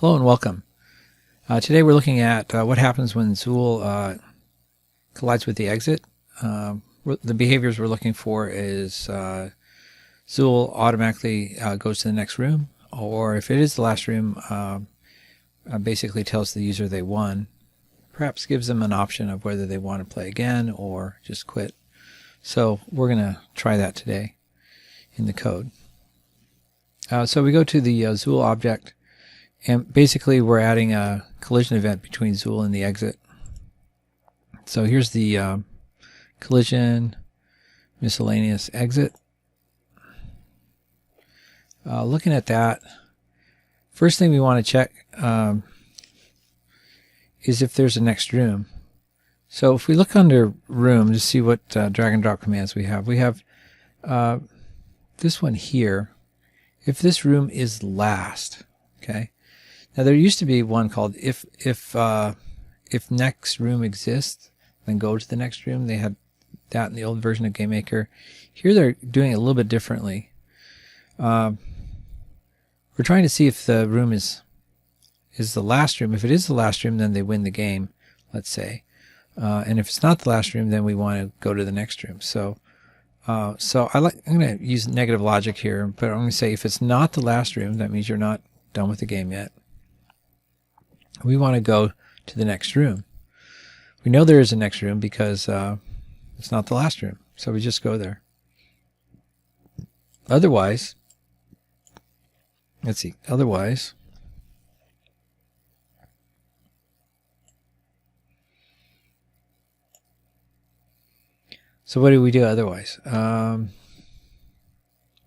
Hello and welcome. Today we're looking at what happens when Zool collides with the exit. The behaviors we're looking for is Zool automatically goes to the next room, or if it is the last room, basically tells the user they won, perhaps gives them an option of whether they want to play again or just quit. So we're going to try that today in the code. So we go to the Zool object, and basically we're adding a collision event between Zool and the exit. So here's the collision miscellaneous exit. Looking at that, first thing we want to check is if there's a next room. So if we look under room to see what drag and drop commands we have this one here. If this room is last, okay. Now there used to be one called if next room exists, then go to the next room. They had that in the old version of GameMaker. Here they're doing it a little bit differently. We're trying to see if the room is the last room. If it is the last room, then they win the game, let's say. And if it's not the last room, then we want to go to the next room. So I'm going to use negative logic here, but I'm going to say if it's not the last room, that means you're not done with the game yet. We want to go to the next room. We know there is a next room because it's not the last room, so we just go there. Otherwise, let's see, so what do we do otherwise? Well,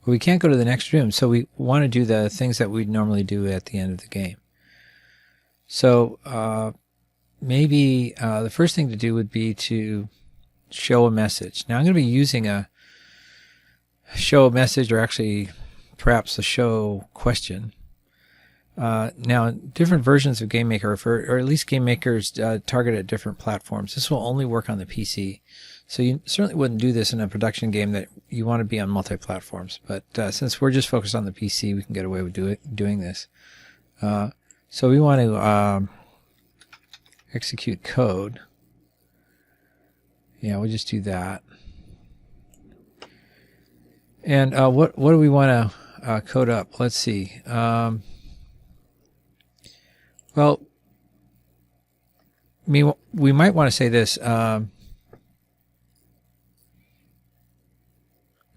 we can't go to the next room, so we want to do the things that we'd normally do at the end of the game. So maybe the first thing to do would be to show a message. Now I'm going to be using a show a message, or actually perhaps a show question. Now different versions of GameMaker, or at least GameMakers target at different platforms. This will only work on the PC. So you certainly wouldn't do this in a production game that you want to be on multi-platforms. But since we're just focused on the PC, we can get away with doing this. So we want to execute code. Yeah, we'll just do that. And what do we want to code up? Let's see. Well, we might want to say this.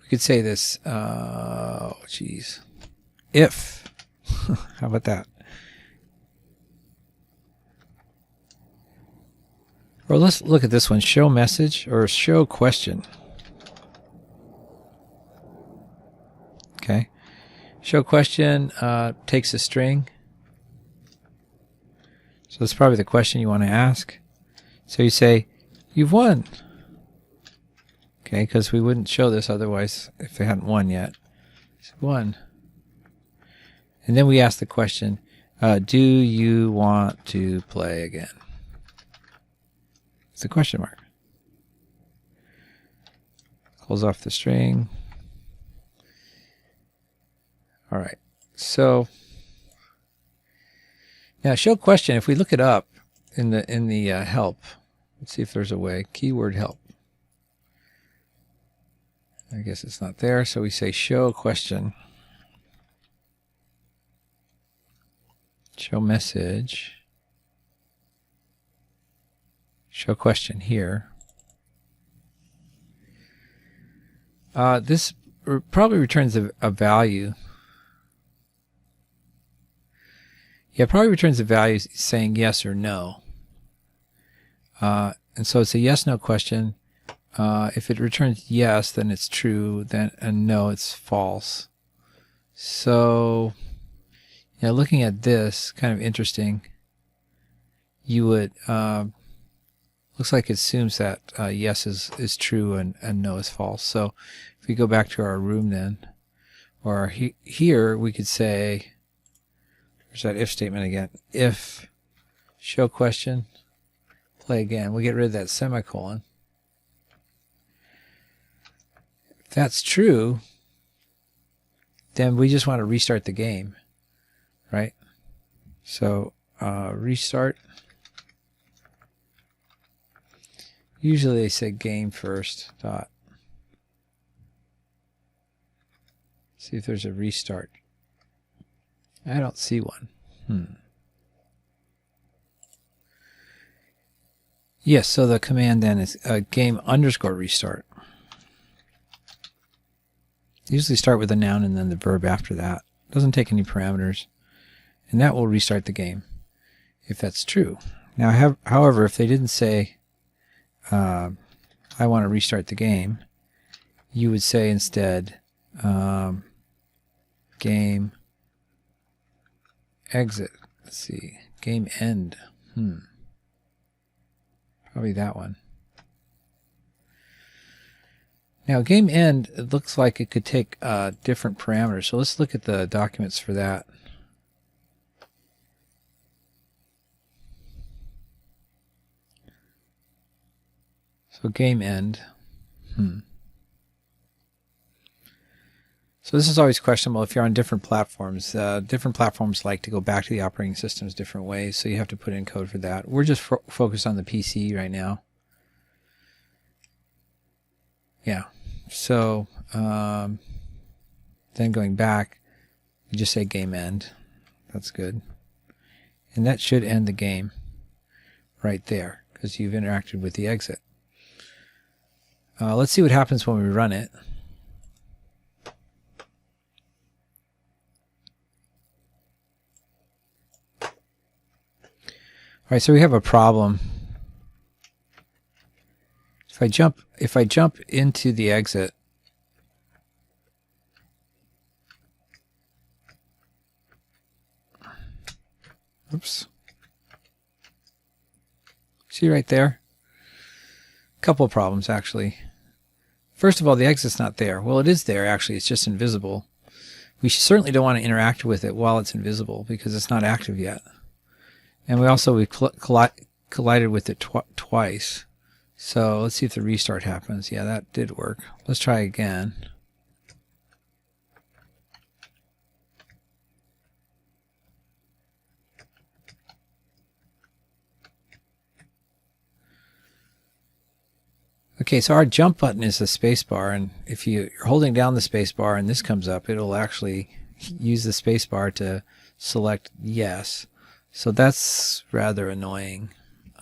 We could say this. If. How about that? Or let's look at this one, show message or show question. Okay. Show question takes a string. So that's probably the question you want to ask. So you say, you've won. Okay, because we wouldn't show this otherwise if they hadn't won yet. So won. And then we ask the question, do you want to play again? It's a question mark. Close off the string. All right. So now show question. If we look it up in the help, let's see if there's a way. Keyword help. I guess it's not there. So we say show question. Show message. Show question here. This probably returns a value. Yeah, it probably returns a value saying yes or no. And so it's a yes/no question. If it returns yes, then it's true. And no, it's false. So, looking at this, kind of interesting. You would looks like it assumes that yes is true and no is false. So if we go back to our room then, or here we could say, there's that if statement again. If show question, play again. We'll get rid of that semicolon. If that's true, then we just want to restart the game, right? So restart. Usually they say game first dot. See if there's a restart. I don't see one. Yes, so the command then is game underscore restart. Usually start with a noun and then the verb after that. Doesn't take any parameters. And that will restart the game, if that's true. Now, however, if they didn't say, I want to restart the game, you would say instead, game exit. Let's see, game end. Probably that one. Now, game end, it looks like it could take different parameters. So let's look at the documents for that. So game end. So this is always questionable if you're on different platforms. Different platforms like to go back to the operating systems different ways, so you have to put in code for that. We're just focused on the PC right now. Yeah. So then going back, you just say game end. That's good. And that should end the game right there because you've interacted with the exit. Let's see what happens when we run it. All right, so we have a problem. If I jump into the exit, oops. See right there? A couple of problems actually. First of all, the exit's not there. Well, it is there actually, it's just invisible. We certainly don't want to interact with it while it's invisible because it's not active yet. And we collided with it twice. So let's see if the restart happens. Yeah, that did work. Let's try again. Okay, so our jump button is the space bar, and if you're holding down the space bar and this comes up, it'll actually use the space bar to select yes. So that's rather annoying,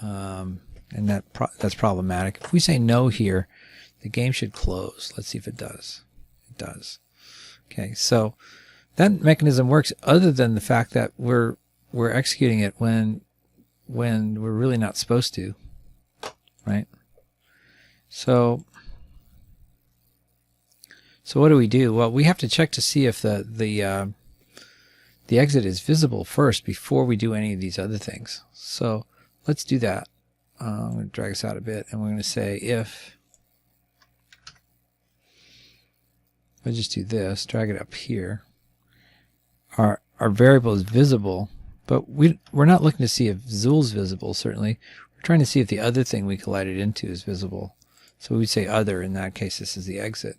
and that's problematic. If we say no here, the game should close. Let's see if it does. It does. Okay, so that mechanism works other than the fact that we're executing it when we're really not supposed to, right? So what do we do? Well, we have to check to see if the exit is visible first before we do any of these other things. So let's do that. I'm going to drag us out a bit, and we're going to say if. I'll just do this. Drag it up here. Our variable is visible, but we're not looking to see if Zool's visible. Certainly, we're trying to see if the other thing we collided into is visible. So we'd say other. In that case, this is the exit.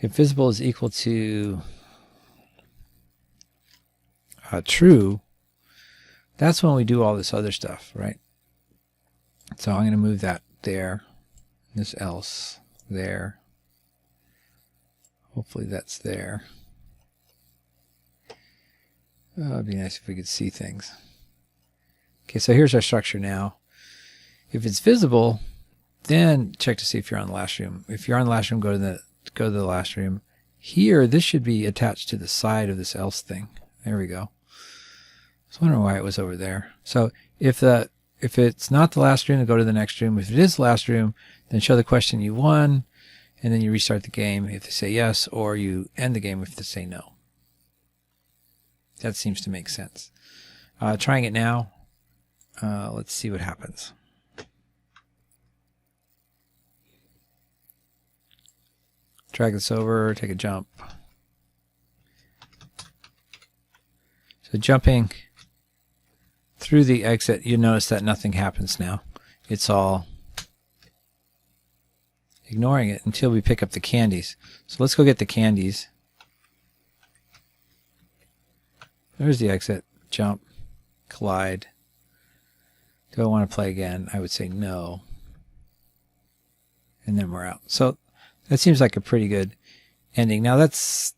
If visible is equal to true, that's when we do all this other stuff, right? So I'm going to move that there, this else there. Hopefully that's there. Oh, it'd be nice if we could see things. Okay, so here's our structure now. If it's visible, then check to see if you're on the last room. If you're on the last room, go to the last room. Here, this should be attached to the side of this else thing. There we go. I was wondering why it was over there. So if it's not the last room, then go to the next room. If it is the last room, then show the question you won, and then you restart the game if they say yes, or you end the game if they say no. That seems to make sense. Trying it now. Let's see what happens. Drag this over, take a jump. So jumping through the exit, you notice that nothing happens now. It's all ignoring it until we pick up the candies. So let's go get the candies. There's the exit. jump, collide. Do I want to play again? I would say no. And then we're out. So that seems like a pretty good ending. Now that's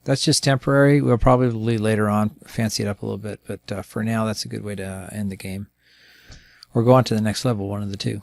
just temporary. We'll probably later on fancy it up a little bit, but for now that's a good way to end the game. Or go on to the next level, one of the two.